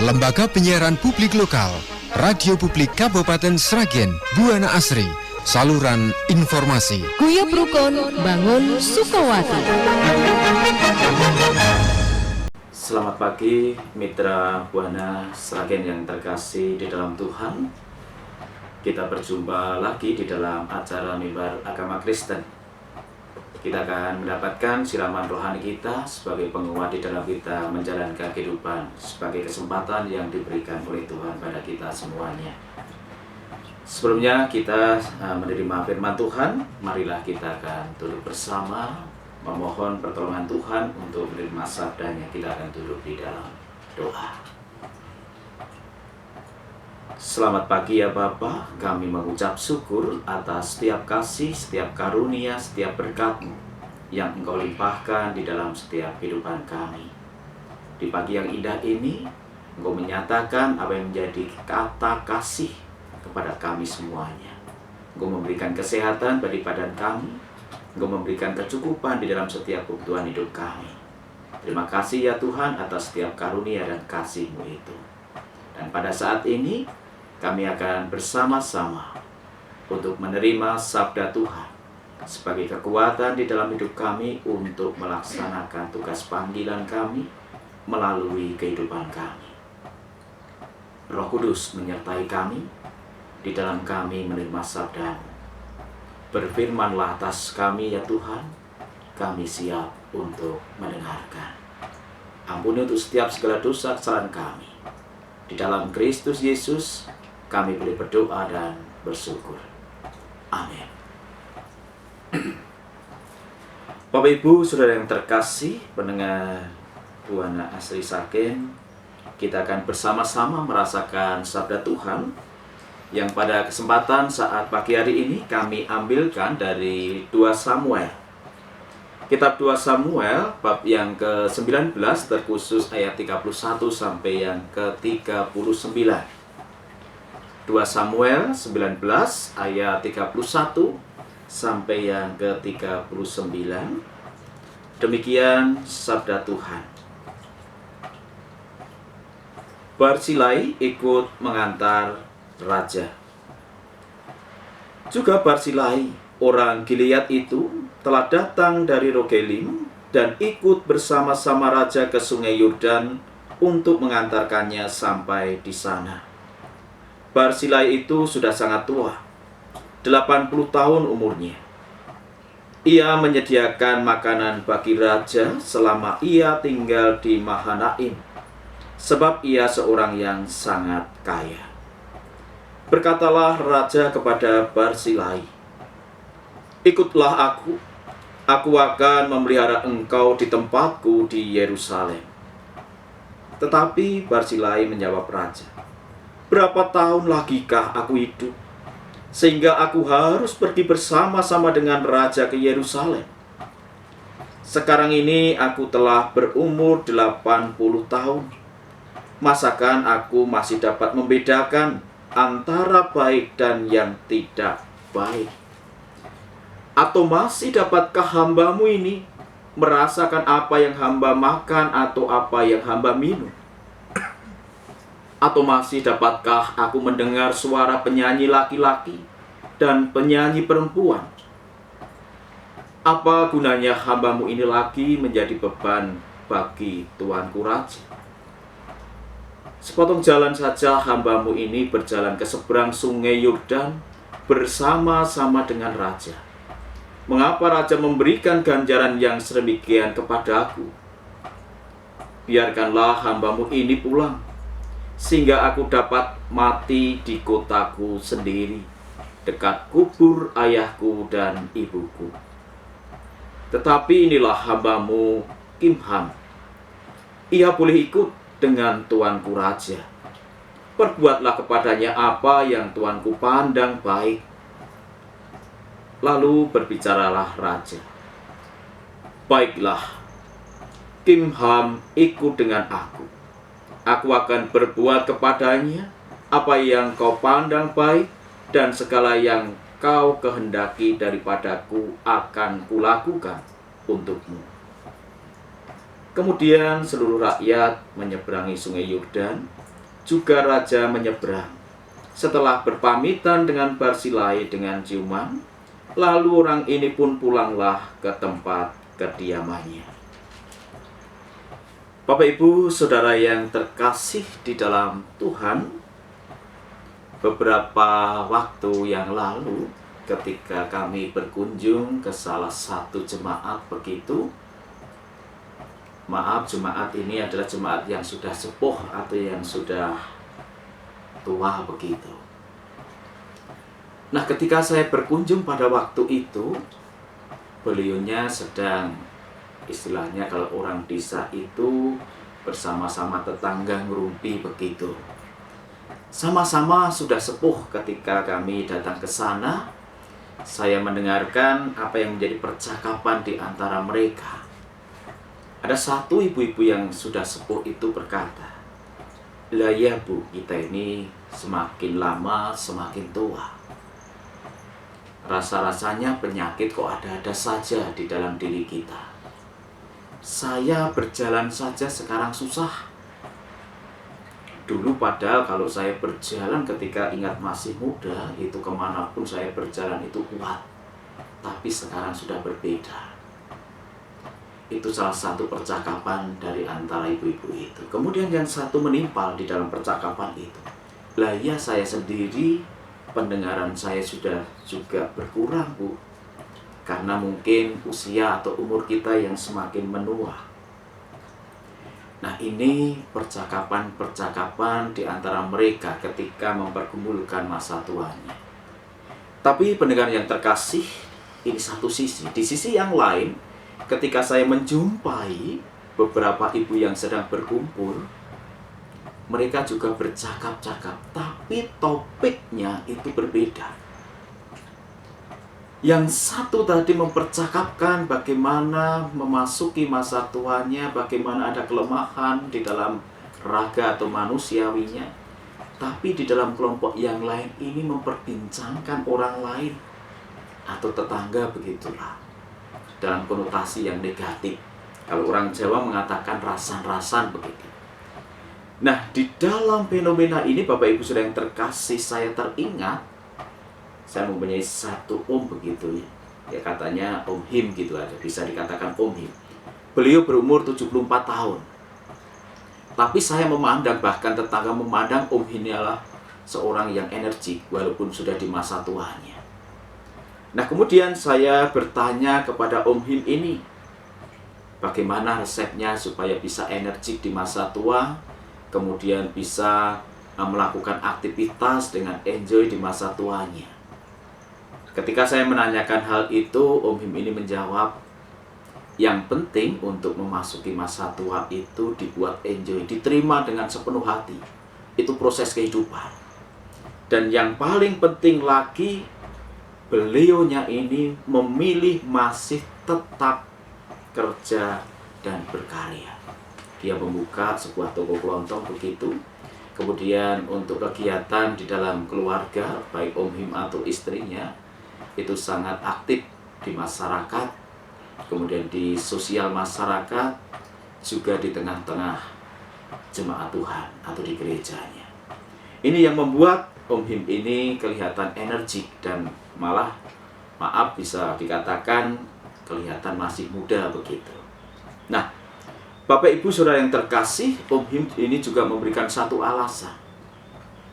Lembaga Penyiaran Publik Lokal, Radio Publik Kabupaten Sragen, Buana Asri, saluran informasi. Guyub Rukun Bangun Sukowati. Selamat pagi mitra Buana Sragen yang terkasih di dalam Tuhan. Kita berjumpa lagi di dalam acara Mimbar Agama Kristen. Kita akan mendapatkan siraman rohani kita sebagai penguat di dalam kita menjalankan kehidupan, sebagai kesempatan yang diberikan oleh Tuhan pada kita semuanya. Sebelumnya kita menerima firman Tuhan, marilah kita akan duduk bersama, memohon pertolongan Tuhan untuk menerima sabdanya. Kita akan duduk di dalam doa. Selamat pagi ya Bapa, kami mengucap syukur atas setiap kasih, setiap karunia, setiap berkat-Mu yang Engkau limpahkan di dalam setiap kehidupan kami. Di pagi yang indah ini, Engkau menyatakan apa yang menjadi kata kasih kepada kami semuanya. Engkau memberikan kesehatan bagi badan kami, Engkau memberikan kecukupan di dalam setiap kebutuhan hidup kami. Terima kasih ya Tuhan atas setiap karunia dan kasih-Mu itu. Dan pada saat ini, kami akan bersama-sama untuk menerima sabda Tuhan sebagai kekuatan di dalam hidup kami untuk melaksanakan tugas panggilan kami melalui kehidupan kami. Roh Kudus menyertai kami di dalam kami menerima sabda-Mu. Berfirmanlah atas kami ya Tuhan, kami siap untuk mendengarkan. Ampuni untuk setiap segala dosa kesalahan kami. Di dalam Kristus Yesus, kami boleh berdoa dan bersyukur. Amin. Bapak Ibu, Saudara yang terkasih, pendengar Buana Asri Sragen, kita akan bersama-sama merasakan sabda Tuhan yang pada kesempatan saat pagi hari ini kami ambilkan dari 2 Samuel. Kitab 2 Samuel bab yang ke-19 terkhusus ayat 31 sampai yang ke-39. 2 Samuel 19 ayat 31 sampai yang ke-39. Demikian sabda Tuhan. Barzilai ikut mengantar raja. Juga Barzilai, orang Gilead itu, telah datang dari Rogelim dan ikut bersama-sama raja ke sungai Yordan untuk mengantarkannya sampai di sana. Barzilai itu sudah sangat tua, 80 tahun umurnya. Ia menyediakan makanan bagi raja selama ia tinggal di Mahanaim, sebab ia seorang yang sangat kaya. Berkatalah raja kepada Barzilai, "Ikutlah aku akan memelihara engkau di tempatku di Yerusalem." Tetapi Barzilai menjawab raja, "Berapa tahun lagikah aku hidup, sehingga aku harus pergi bersama-sama dengan raja ke Yerusalem? Sekarang ini aku telah berumur 80 tahun. Masakan aku masih dapat membedakan antara baik dan yang tidak baik? Atau masih dapatkah hamba-Mu ini merasakan apa yang hamba makan atau apa yang hamba minum? Atau masih dapatkah aku mendengar suara penyanyi laki-laki dan penyanyi perempuan? Apa gunanya hamba-Mu ini lagi menjadi beban bagi tuanku raja? Sepotong jalan saja hamba-Mu ini berjalan ke seberang sungai Yordan bersama-sama dengan raja. Mengapa raja memberikan ganjaran yang sedemikian kepadaku? Biarkanlah hamba-Mu ini pulang, sehingga aku dapat mati di kotaku sendiri, dekat kubur ayahku dan ibuku. Tetapi inilah hamba-Mu Kimham. Ia boleh ikut dengan tuanku raja. Perbuatlah kepadanya apa yang tuanku pandang baik." Lalu berbicaralah raja, "Baiklah, Kimham ikut dengan aku. Aku akan berbuat kepadanya apa yang kau pandang baik, dan segala yang kau kehendaki daripadaku akan kulakukan untukmu." Kemudian seluruh rakyat menyeberangi sungai Yordan juga raja menyeberang. Setelah berpamitan dengan Barsilai dengan ciuman, lalu orang ini pun pulanglah ke tempat kediamannya. Bapak Ibu Saudara yang terkasih di dalam Tuhan, beberapa waktu yang lalu ketika kami berkunjung ke salah satu jemaat begitu, maaf, jemaat ini adalah jemaat yang sudah sepuh atau yang sudah tua begitu. Nah, ketika saya berkunjung pada waktu itu, beliaunya sedang, istilahnya kalau orang desa itu bersama-sama tetangga ngerumpi begitu. Sama-sama sudah sepuh. Ketika kami datang ke sana, saya mendengarkan apa yang menjadi percakapan di antara mereka. Ada satu ibu-ibu yang sudah sepuh itu berkata, "Lah ya Bu, kita ini semakin lama semakin tua. Rasa-rasanya penyakit kok ada-ada saja di dalam diri kita. Saya berjalan saja sekarang susah. Dulu padahal kalau saya berjalan ketika ingat masih muda, itu kemanapun saya berjalan itu kuat. Tapi sekarang sudah berbeda." Itu salah satu percakapan dari antara ibu-ibu itu. Kemudian yang satu menimpal di dalam percakapan itu, "Lah ya, saya sendiri pendengaran saya sudah juga berkurang Bu, karena mungkin usia atau umur kita yang semakin menua." Nah, ini percakapan-percakapan di antara mereka ketika mempergumulkan masa tuanya. Tapi pendengar yang terkasih, ini satu sisi. Di sisi yang lain, ketika saya menjumpai beberapa ibu yang sedang berkumpul, mereka juga bercakap-cakap, tapi topiknya itu berbeda. Yang satu tadi mempercakapkan bagaimana memasuki masa tuanya, bagaimana ada kelemahan di dalam raga atau manusiawinya. Tapi di dalam kelompok yang lain ini memperbincangkan orang lain atau tetangga begitulah, dalam konotasi yang negatif. Kalau orang Jawa mengatakan rasan-rasan begitu. Nah, di dalam fenomena ini Bapak Ibu Saudara yang terkasih, saya teringat saya mempunyai satu om begitu ya. Ya katanya Om Him gitu aja, bisa dikatakan Om Him. Beliau berumur 74 tahun. Tapi saya memandang, bahkan tetangga memandang Om Him adalah seorang yang energik walaupun sudah di masa tuanya. Nah, kemudian saya bertanya kepada Om Him ini, bagaimana resepnya supaya bisa energik di masa tua, kemudian bisa melakukan aktivitas dengan enjoy di masa tuanya. Ketika saya menanyakan hal itu, Om Him ini menjawab, yang penting untuk memasuki masa tua itu dibuat enjoy, diterima dengan sepenuh hati. Itu proses kehidupan. Dan yang paling penting lagi, beliaunya ini memilih masih tetap kerja dan berkarya. Dia membuka sebuah toko kelontong begitu. Kemudian untuk kegiatan di dalam keluarga, baik Om Him atau istrinya, itu sangat aktif di masyarakat, kemudian di sosial masyarakat, juga di tengah-tengah jemaat Tuhan atau di gerejanya. Ini yang membuat Om Him ini kelihatan energik dan malah, maaf bisa dikatakan, kelihatan masih muda begitu. Nah, Bapak Ibu Saudara yang terkasih, Om Him ini juga memberikan satu alasan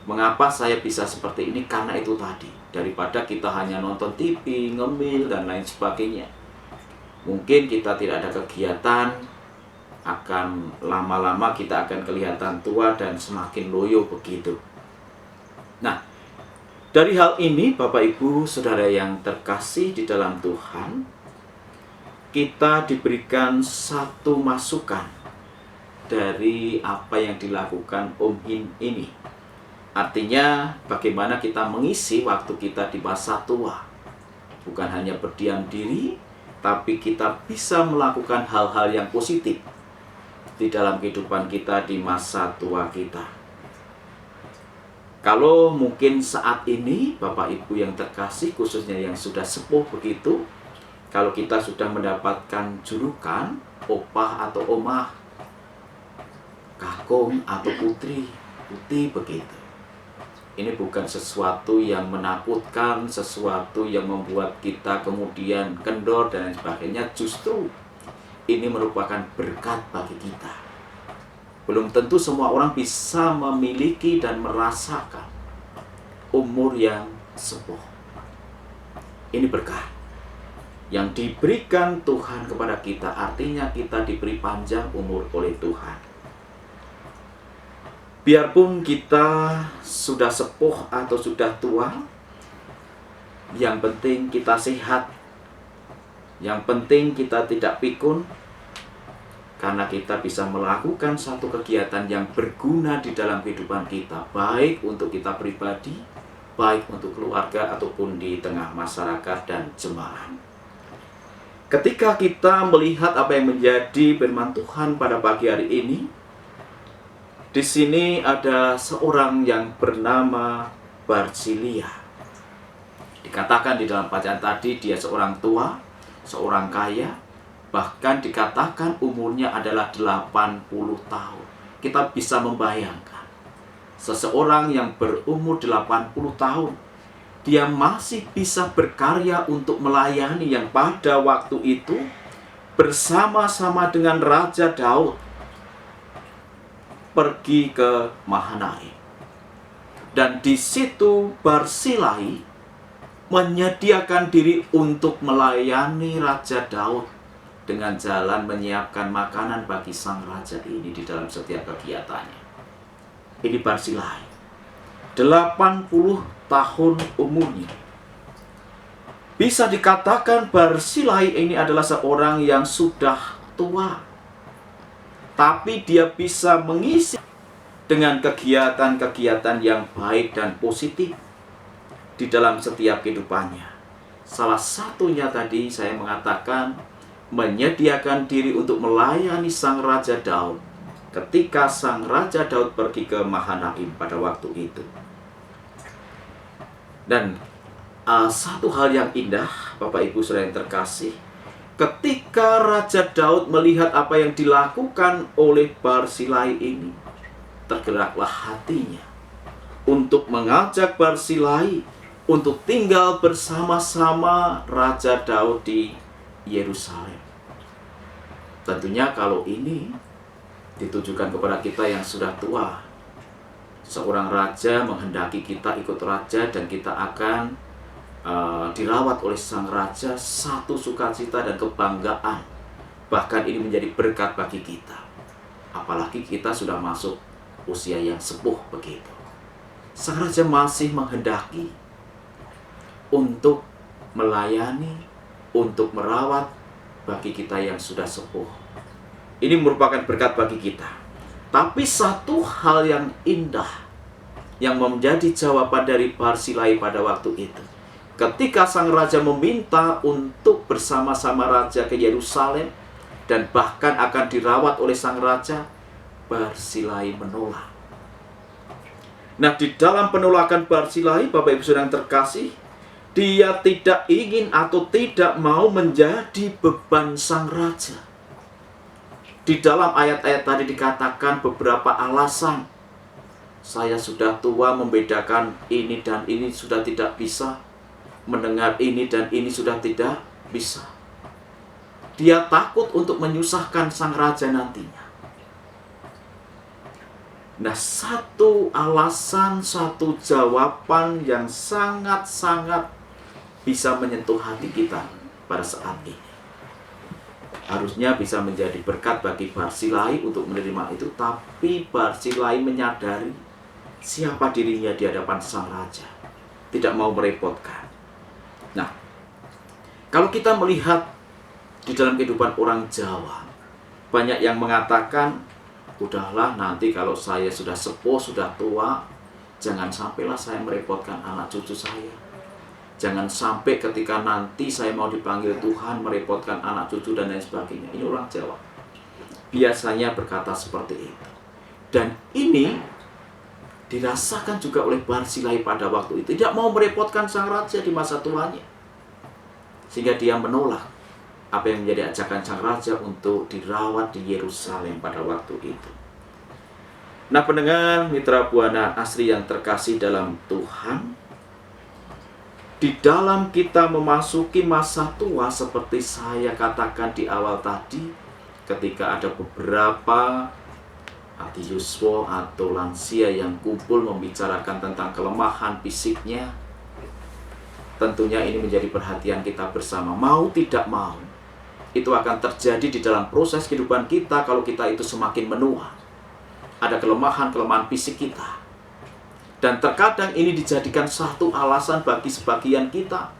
mengapa saya bisa seperti ini, karena itu tadi, daripada kita hanya nonton TV, ngemil, dan lain sebagainya. Mungkin kita tidak ada kegiatan, akan lama-lama kita akan kelihatan tua dan semakin loyo begitu. Nah, dari hal ini Bapak Ibu Saudara yang terkasih di dalam Tuhan, kita diberikan satu masukan dari apa yang dilakukan Om Him ini. Artinya bagaimana kita mengisi waktu kita di masa tua. Bukan hanya berdiam diri, tapi kita bisa melakukan hal-hal yang positif di dalam kehidupan kita di masa tua kita. Kalau mungkin saat ini Bapak Ibu yang terkasih, khususnya yang sudah sepuh begitu, kalau kita sudah mendapatkan julukan opah atau omah, kakung atau putri, ditakuti begitu. Ini bukan sesuatu yang menakutkan, sesuatu yang membuat kita kemudian kendor dan lain sebagainya. Justru ini merupakan berkat bagi kita. Belum tentu semua orang bisa memiliki dan merasakan umur yang sepuh. Ini berkat yang diberikan Tuhan kepada kita, artinya kita diberi panjang umur oleh Tuhan. Biarpun kita sudah sepuh atau sudah tua, yang penting kita sehat, yang penting kita tidak pikun, karena kita bisa melakukan satu kegiatan yang berguna di dalam kehidupan kita, baik untuk kita pribadi, baik untuk keluarga, ataupun di tengah masyarakat dan jemaat. Ketika kita melihat apa yang menjadi firman Tuhan pada pagi hari ini, di sini ada seorang yang bernama Barzilia. Dikatakan di dalam bacaan tadi dia seorang tua, seorang kaya, bahkan dikatakan umurnya adalah 80 tahun. Kita bisa membayangkan seseorang yang berumur 80 tahun, dia masih bisa berkarya untuk melayani yang pada waktu itu bersama-sama dengan Raja Daud pergi ke Mahanaim. Dan di situ Barzilai menyediakan diri untuk melayani Raja Daud dengan jalan menyiapkan makanan bagi sang raja ini di dalam setiap kegiatannya. Ini Barzilai, 80 tahun umurnya. Bisa dikatakan Barzilai ini adalah seorang yang sudah tua, tapi dia bisa mengisi dengan kegiatan-kegiatan yang baik dan positif di dalam setiap kehidupannya. Salah satunya tadi saya mengatakan menyediakan diri untuk melayani sang Raja Daud ketika sang Raja Daud pergi ke Mahanaim pada waktu itu. Dan satu hal yang indah, Bapak Ibu Saudara yang terkasih, ketika Raja Daud melihat apa yang dilakukan oleh Barzilai ini, tergeraklah hatinya untuk mengajak Barzilai untuk tinggal bersama-sama Raja Daud di Yerusalem. Tentunya kalau ini ditujukan kepada kita yang sudah tua. Seorang raja menghendaki kita ikut raja dan kita akan dirawat oleh sang raja, satu sukacita dan kebanggaan. Bahkan ini menjadi berkat bagi kita. Apalagi kita sudah masuk usia yang sepuh begitu. Sang raja masih menghendaki untuk melayani, untuk merawat bagi kita yang sudah sepuh. Ini merupakan berkat bagi kita. Tapi satu hal yang indah yang menjadi jawaban dari Barzilai pada waktu itu, ketika sang raja meminta untuk bersama-sama raja ke Yerusalem dan bahkan akan dirawat oleh sang raja, Barzilai menolak. Nah, di dalam penolakan Barzilai, Bapak Ibu Saudara yang terkasih, dia tidak ingin atau tidak mau menjadi beban sang raja. Di dalam ayat-ayat tadi dikatakan beberapa alasan. Saya sudah tua, membedakan ini dan ini sudah tidak bisa. Mendengar ini dan ini sudah tidak bisa. Dia takut untuk menyusahkan sang raja nantinya. Nah, satu alasan, satu jawaban yang sangat-sangat bisa menyentuh hati kita pada saat ini. Harusnya bisa menjadi berkat bagi Barzilai untuk menerima itu, tapi Barzilai menyadari siapa dirinya di hadapan sang raja. Tidak mau merepotkan. Nah, kalau kita melihat di dalam kehidupan orang Jawa, banyak yang mengatakan, udahlah nanti kalau saya sudah sepuh, sudah tua, jangan sampailah saya merepotkan anak cucu saya. Jangan sampai ketika nanti saya mau dipanggil Tuhan merepotkan anak cucu dan lain sebagainya. Ini orang Jawa biasanya berkata seperti itu. Dan ini dirasakan juga oleh Barzilai pada waktu itu. Tidak mau merepotkan sang raja di masa tuanya, sehingga dia menolak apa yang menjadi ajakan sang raja untuk dirawat di Yerusalem pada waktu itu. Nah, pendengar mitra Buana Asri yang terkasih dalam Tuhan, di dalam kita memasuki masa tua seperti saya katakan di awal tadi, ketika ada beberapa Yuswo atau lansia yang kumpul membicarakan tentang kelemahan fisiknya, tentunya ini menjadi perhatian kita bersama. Mau tidak mau, itu akan terjadi di dalam proses kehidupan kita kalau kita itu semakin menua. Ada kelemahan-kelemahan fisik kita. Dan terkadang ini dijadikan satu alasan bagi sebagian kita.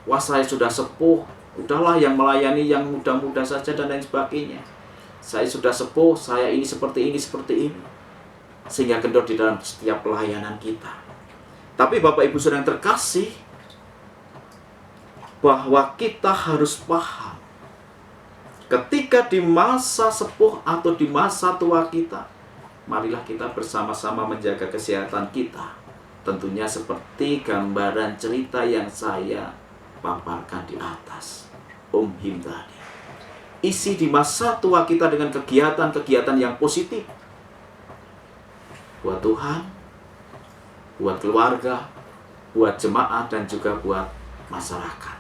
Wah, saya sudah sepuh, udahlah yang melayani yang muda-muda saja dan lain sebagainya. Saya sudah sepuh, saya ini, seperti ini. Sehingga kendor di dalam setiap pelayanan kita. Tapi Bapak Ibu Saudara yang terkasih, bahwa kita harus paham, ketika di masa sepuh atau di masa tua kita, marilah kita bersama-sama menjaga kesehatan kita. Tentunya seperti gambaran cerita yang saya paparkan di atas, Om Him tadi. Isi di masa tua kita dengan kegiatan-kegiatan yang positif. Buat Tuhan, buat keluarga, buat jemaat, dan juga buat masyarakat.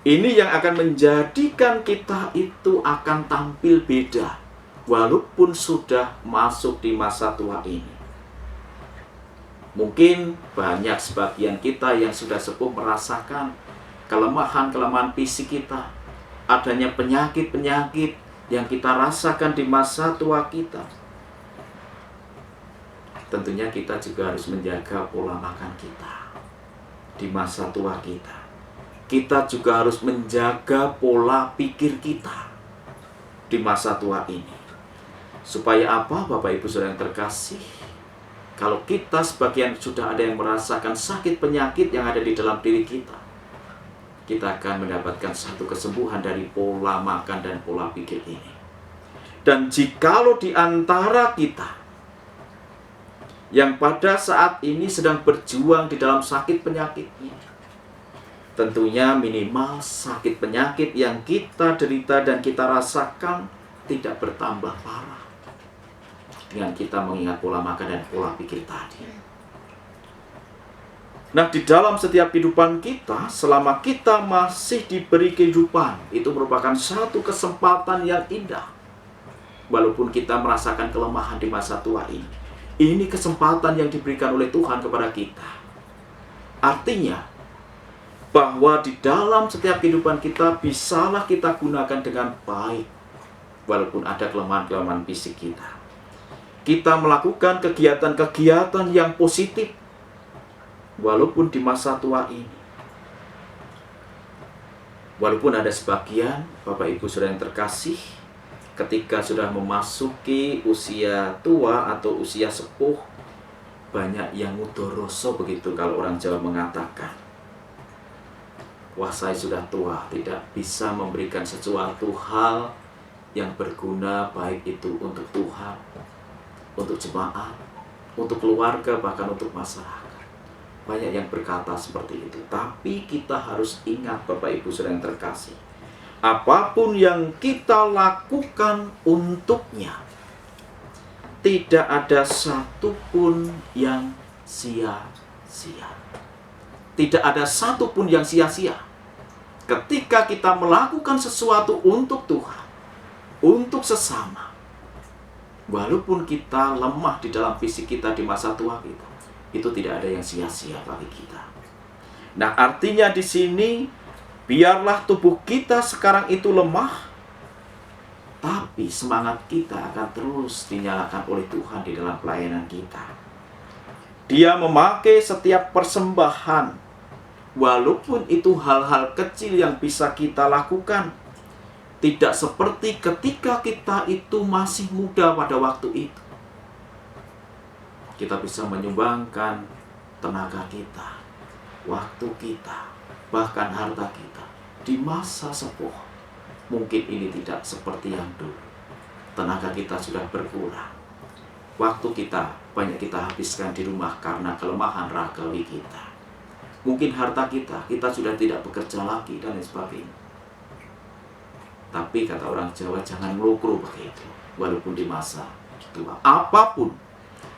Ini yang akan menjadikan kita itu akan tampil beda, walaupun sudah masuk di masa tua ini. Mungkin banyak sebagian kita yang sudah sepuh merasakan kelemahan-kelemahan fisik kita, adanya penyakit-penyakit yang kita rasakan di masa tua kita. Tentunya kita juga harus menjaga pola makan kita di masa tua kita. Kita juga harus menjaga pola pikir kita di masa tua ini. Supaya apa, Bapak Ibu Saudara yang terkasih? Kalau kita sebagian sudah ada yang merasakan sakit penyakit yang ada di dalam diri kita, kita akan mendapatkan satu kesembuhan dari pola makan dan pola pikir ini. Dan jikalau di antara kita yang pada saat ini sedang berjuang di dalam sakit penyakitnya, tentunya minimal sakit penyakit yang kita derita dan kita rasakan tidak bertambah parah dengan kita mengingat pola makan dan pola pikir tadi. Nah, di dalam setiap kehidupan kita, selama kita masih diberi kehidupan, itu merupakan satu kesempatan yang indah. Walaupun kita merasakan kelemahan di masa tua ini kesempatan yang diberikan oleh Tuhan kepada kita. Artinya, bahwa di dalam setiap kehidupan kita bisalah kita gunakan dengan baik, walaupun ada kelemahan-kelemahan fisik kita. Kita melakukan kegiatan-kegiatan yang positif, walaupun di masa tua ini. Walaupun ada sebagian Bapak Ibu Saudara yang terkasih, ketika sudah memasuki usia tua atau usia sepuh, banyak yang mudoroso begitu kalau orang Jawa mengatakan. Wah, saya sudah tua, tidak bisa memberikan sesuatu hal yang berguna, baik itu untuk Tuhan, untuk jemaat, untuk keluarga, bahkan untuk masyarakat. Banyak yang berkata seperti itu. Tapi kita harus ingat, Bapak Ibu Saudara yang terkasih, apapun yang kita lakukan untuknya, tidak ada satupun yang sia-sia. Tidak ada satupun yang sia-sia. Ketika kita melakukan sesuatu untuk Tuhan, untuk sesama, walaupun kita lemah di dalam fisik kita di masa tua kita, itu tidak ada yang sia-sia bagi kita. Nah, artinya di sini, biarlah tubuh kita sekarang itu lemah, tapi semangat kita akan terus dinyalakan oleh Tuhan di dalam pelayanan kita. Dia memakai setiap persembahan, walaupun itu hal-hal kecil yang bisa kita lakukan. Tidak seperti ketika kita itu masih muda pada waktu itu. Kita bisa menyumbangkan tenaga kita, waktu kita, bahkan harta kita di masa sepuh. Mungkin ini tidak seperti yang dulu. Tenaga kita sudah berkurang. Waktu kita banyak kita habiskan di rumah karena kelemahan ragawi kita. Mungkin harta kita sudah tidak bekerja lagi dan lain sebagainya. Tapi kata orang Jawa, jangan melukru begitu, walaupun di masa tua. Apapun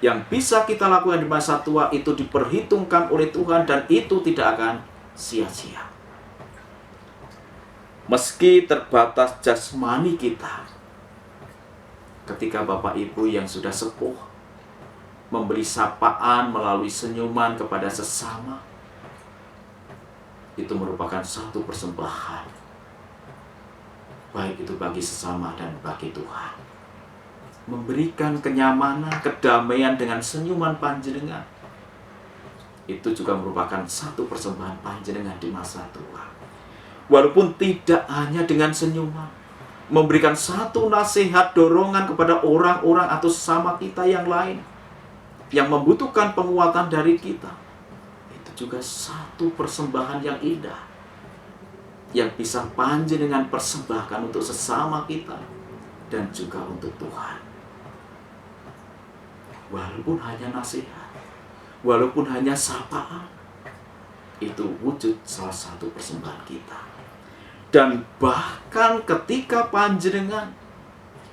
yang bisa kita lakukan di masa tua itu diperhitungkan oleh Tuhan dan itu tidak akan sia-sia. Meski terbatas jasmani kita, ketika Bapak Ibu yang sudah sepuh memberi sapaan melalui senyuman kepada sesama, itu merupakan satu persembahan, baik itu bagi sesama dan bagi Tuhan. Memberikan kenyamanan, kedamaian dengan senyuman panjenengan, itu juga merupakan satu persembahan panjenengan di masa tua. Walaupun tidak hanya dengan senyuman, memberikan satu nasihat, dorongan kepada orang-orang atau sesama kita yang lain yang membutuhkan penguatan dari kita, itu juga satu persembahan yang indah yang bisa panjenengan persembahkan untuk sesama kita dan juga untuk Tuhan. Walaupun hanya nasihat, walaupun hanya sapaan, itu wujud salah satu persembahan kita. Dan bahkan ketika panjenengan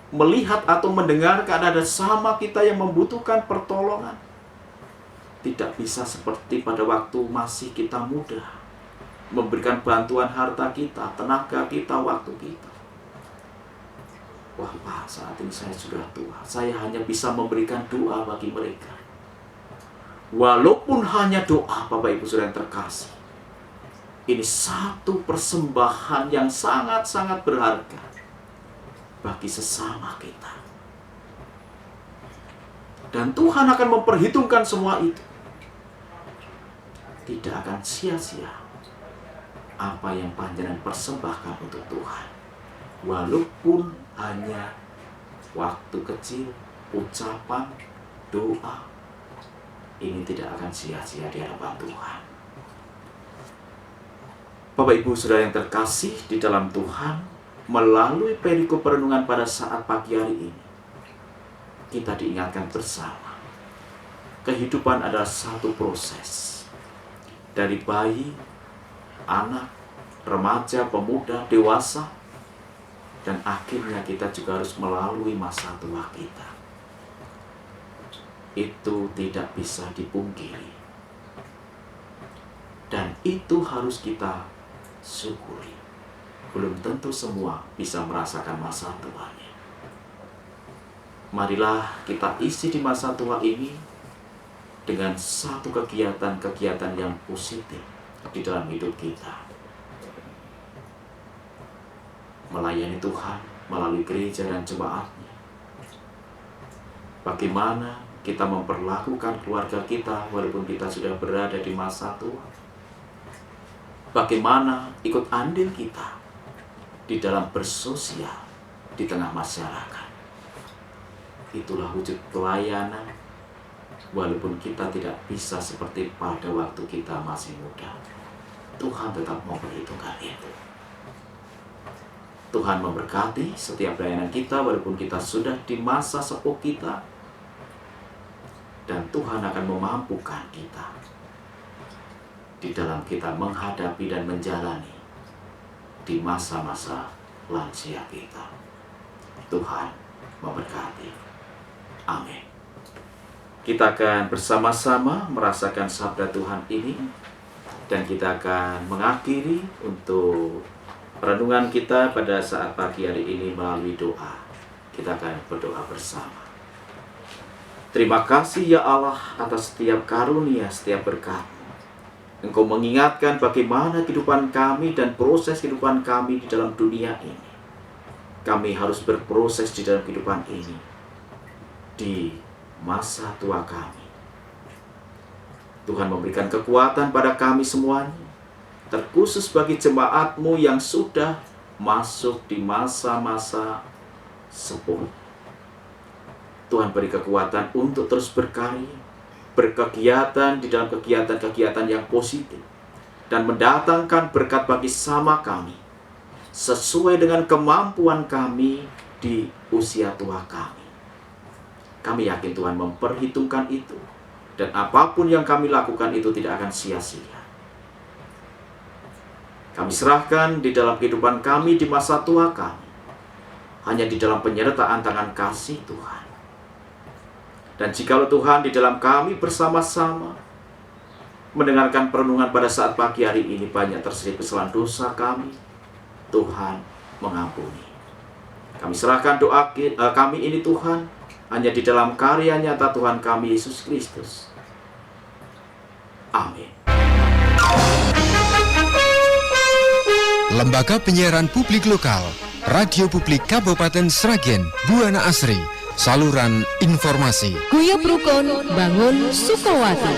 melihat atau mendengarkan ada sama kita yang membutuhkan pertolongan, tidak bisa seperti pada waktu masih kita muda, memberikan bantuan harta kita, tenaga kita, waktu kita. Wah Pak, saat ini saya sudah tua, saya hanya bisa memberikan doa bagi mereka. Walaupun hanya doa, Bapak Ibu Saudara yang terkasih, ini satu persembahan yang sangat-sangat berharga bagi sesama kita. Dan Tuhan akan memperhitungkan semua itu. Tidak akan sia-sia apa yang panjenengan persembahkan untuk Tuhan. Walaupun hanya waktu kecil, ucapan, doa, ini tidak akan sia-sia di hadapan Tuhan. Bapak Ibu Saudara yang terkasih di dalam Tuhan, melalui perikop perenungan pada saat pagi hari ini, kita diingatkan bersama, kehidupan adalah satu proses. Dari bayi, anak, remaja, pemuda, dewasa, dan akhirnya kita juga harus melalui masa tua kita. Itu tidak bisa dipungkiri. Dan itu harus kita syukuri. Belum tentu semua bisa merasakan masa tuanya. Marilah kita isi di masa tua ini dengan satu kegiatan-kegiatan yang positif di dalam hidup kita. Melayani Tuhan melalui gereja dan jemaatnya. Bagaimana kita memperlakukan keluarga kita walaupun kita sudah berada di masa tua. Bagaimana ikut andil kita di dalam bersosial di tengah masyarakat. Itulah wujud pelayanan walaupun kita tidak bisa seperti pada waktu kita masih muda. Tuhan tetap memperhitungkan itu. Tuhan memberkati setiap pelayanan kita walaupun kita sudah di masa sepuh kita. Dan Tuhan akan memampukan kita di dalam kita menghadapi dan menjalani di masa-masa lansia kita. Tuhan memberkati. Amin. Kita akan bersama-sama merasakan sabda Tuhan ini dan kita akan mengakhiri untuk renungan kita pada saat pagi hari ini melalui doa. Kita akan berdoa bersama. Terima kasih ya Allah atas setiap karunia, setiap berkat-Mu. Engkau mengingatkan bagaimana kehidupan kami dan proses kehidupan kami di dalam dunia ini. Kami harus berproses di dalam kehidupan ini di masa tua kami. Tuhan memberikan kekuatan pada kami semuanya, terkhusus bagi jemaat-Mu yang sudah masuk di masa-masa sepuh. Tuhan beri kekuatan untuk terus berkarya, berkegiatan di dalam kegiatan-kegiatan yang positif, dan mendatangkan berkat bagi sama kami, sesuai dengan kemampuan kami di usia tua kami. Kami yakin Tuhan memperhitungkan itu, dan apapun yang kami lakukan itu tidak akan sia-sia. Kami serahkan di dalam kehidupan kami di masa tua kami, hanya di dalam penyertaan tangan kasih Tuhan. Dan jikalau Tuhan di dalam kami bersama-sama mendengarkan perenungan pada saat pagi hari ini banyak terselip kesalahan dosa kami, Tuhan mengampuni. Kami serahkan doa kami ini Tuhan, hanya di dalam karya nyata Tuhan kami Yesus Kristus. Amin. Lembaga Penyiaran Publik Lokal, Radio Publik Kabupaten Sragen, Buana Asri, saluran informasi. Guyub Rukun Bangun Sukowati.